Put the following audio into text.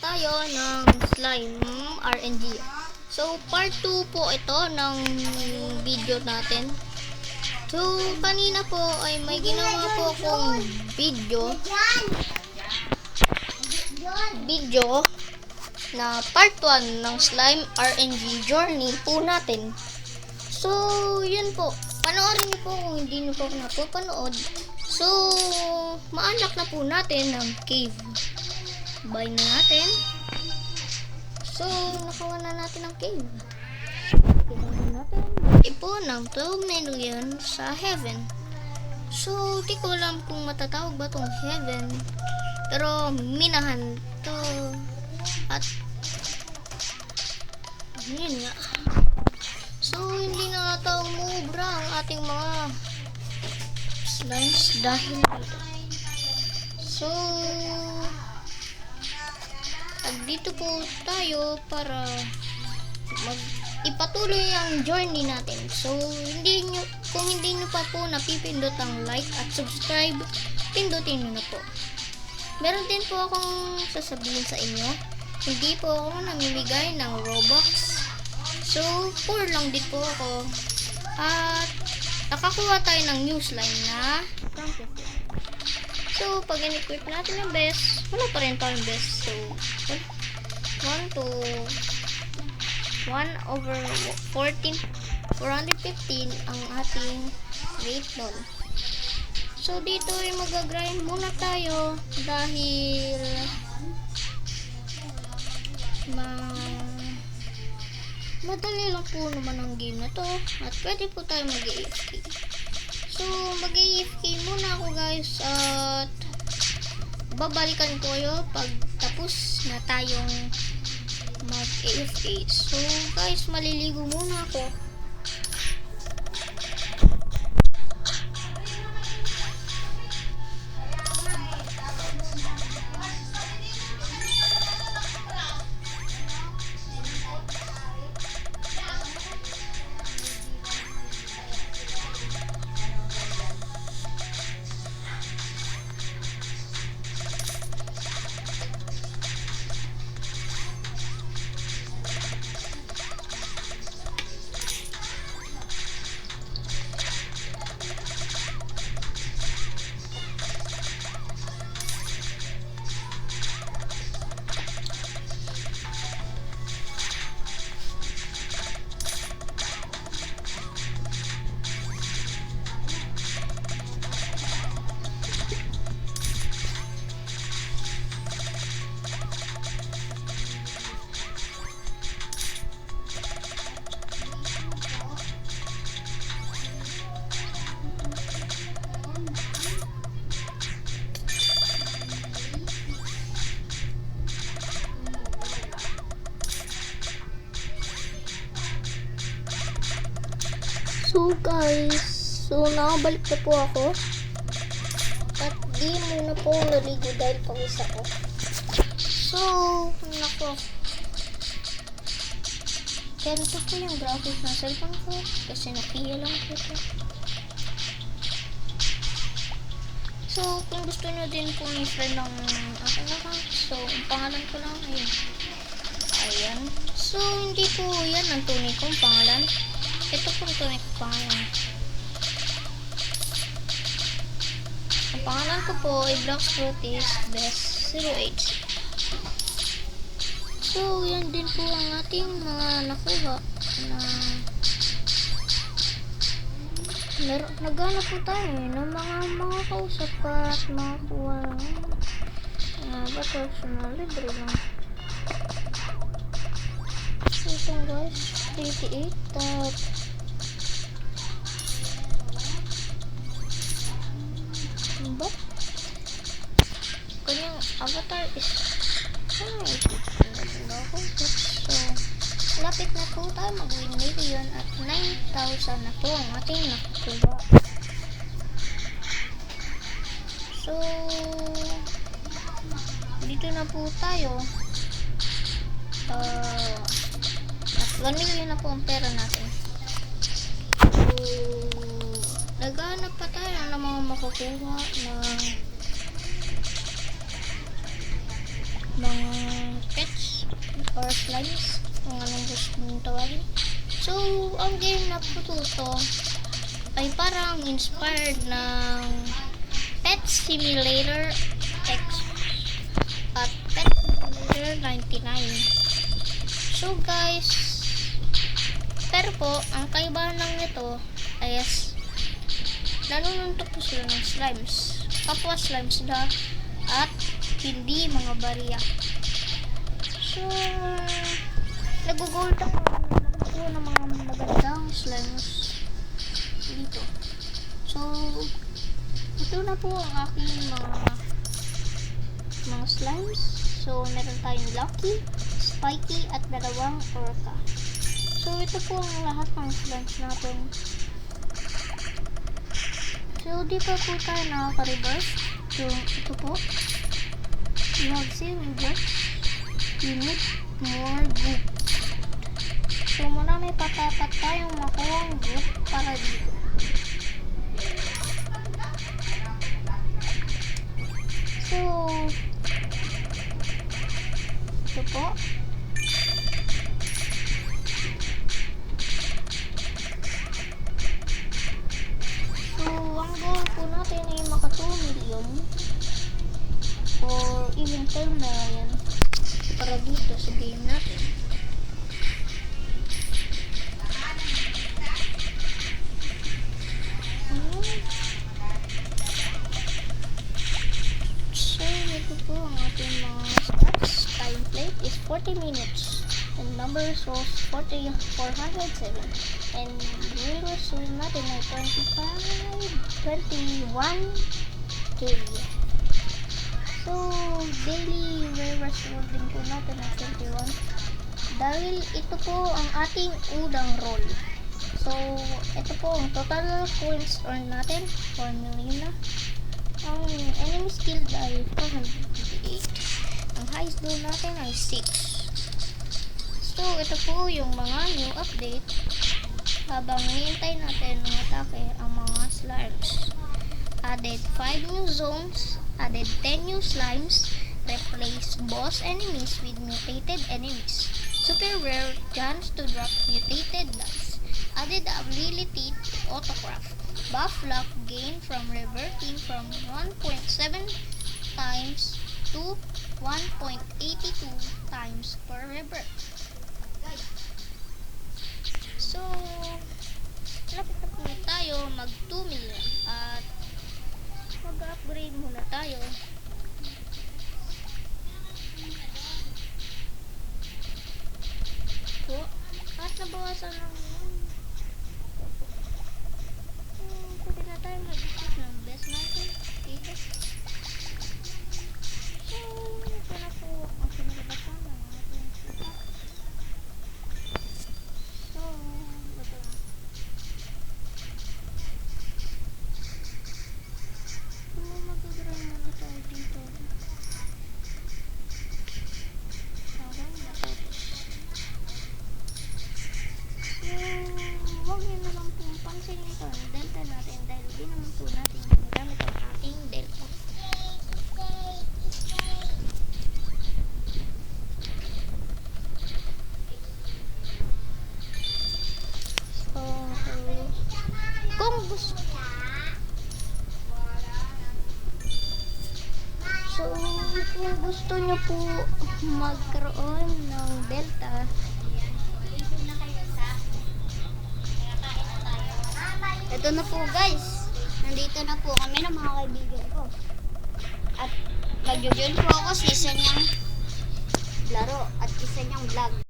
tayo ng slime RNG. So, part 2 po ito ng video natin. So, kanina po ay may ginawa po akong video na part 1 ng slime RNG journey po natin. So, yun po. Panoorin niyo po kung hindi niyo po napapanood. So, maanak na po natin ng cave. Buy na natin. So, nakuha na natin ang cave. Kailangan natin ipo ng 12 million sa heaven. So, di ko alam kung matatawag ba tong heaven. Pero, minahan to. At, yun nga. So, hindi na ata umubra ang ating mga slimes dahil dito. So, dito po tayo para ipatuloy ang journey natin. So, kung hindi nyo pa po napipindot ang like at subscribe, pindutin nyo na po. Meron din po akong sasabihin sa inyo. Hindi po ako namimigay ng Robux. So, poor lang din po ako. At nakakuha tayo ng new slime na So, pag in-equip natin yung best, wala pa rin tayong best. So, 1/415 ang ating rate nun. So, dito ay mag-grind muna tayo dahil madali lang po naman ang game na to at pwede po tayo mag-AFK. So, mag-AFK muna ako guys at babalikan ko kayo pag tapos na tayong mag-AFK. So, guys, maliligo muna ako. So guys, nakabalik na po ako at di muna po naligo dahil pawis ako. So, nako, ganito po yung graphics ng cellphone ko kasi napiya lang po ito. So, kung gusto nyo din po ni friend ng aking account, so, ang pangalan ko lang ay ayan. So, hindi po yan ang tunay kong pangalan. Ito po ito ang pangalan. Ang pangalan ko po ay Bloxfruities Best 08. So, yan din po ang ating mga nakuha na naghanap po tayo ng mga kausap at makakuha batas na libre lang. So, ito guys, 88 at but kanyang avatar is so lapit na po tayo mag-win million at 9,000 na po ang ating nakukuha. So, dito na po tayo at 1 million na po ang pera natin. So, naghahanap pa tayo ng mga makukuha na mga or slimes, kung anong gusto mong tawagin. So, ang game na po to ay parang inspired ng Pet Simulator X at Pet Simulator 99. So guys, pero po, ang kaibahan lang nito ay nanununtok po sila ng slimes. Kapwa slimes na at hindi mga barya. So, nag-gold ako ng mga magandang slimes dito. So, ito na po ang aking mga slimes. So, meron tayong Lucky, Spiky, at dalawang Orca. So, ito po ang lahat ng slimes natin. So, di pa po tayo nakaka-reverse. So, ito po. You have 0 reverse. You need more group. So, muna may patapat tayong makuha ang group para dito. So, ito po. So, ang goal po natin ay maka 2 million or even 10 million para dito sa game natin. So, ito po ang ating mga stats. Time plate is 40 minutes and number source 407 and viewers natin ay 21k. So, daily viewers din po natin ay 21 dahil ito po ang ating unang roll. So, ito po ang total coins earn natin, 4 million na. Ang enemy skill ay 458. Ang highest goal natin ay 6. So, ito po yung mga new update habang hinihintay natin ng atake ang mga slimes. Added 5 new zones, added 10 new slimes, replace boss enemies with mutated enemies. Super rare chance to drop mutated dice. Added the ability to autocraft. Buff luck gain from reverting from 1.7 times to 1.82 times per revert. So, lapit na po tayo mag 2 million at mag-upgrade muna tayo. So, at nabawasan ng pwede na tayo mag-isip ng best natin dito. So, ito na po ang sinagabasan ng ating setup. So, ito na. So, mag-grind muna tayo dito. Hanggang matapos. So, huwag nyo na lang pong pansinin ito ang delta natin dahil di naman po natin gamit ang ating delta. Kung gusto nyo po magkaroon ng delta, ito na po guys, nandito na po kami ng mga kaibigan ko at mag-join po ako sa isa niyang laro at isa niyang vlog.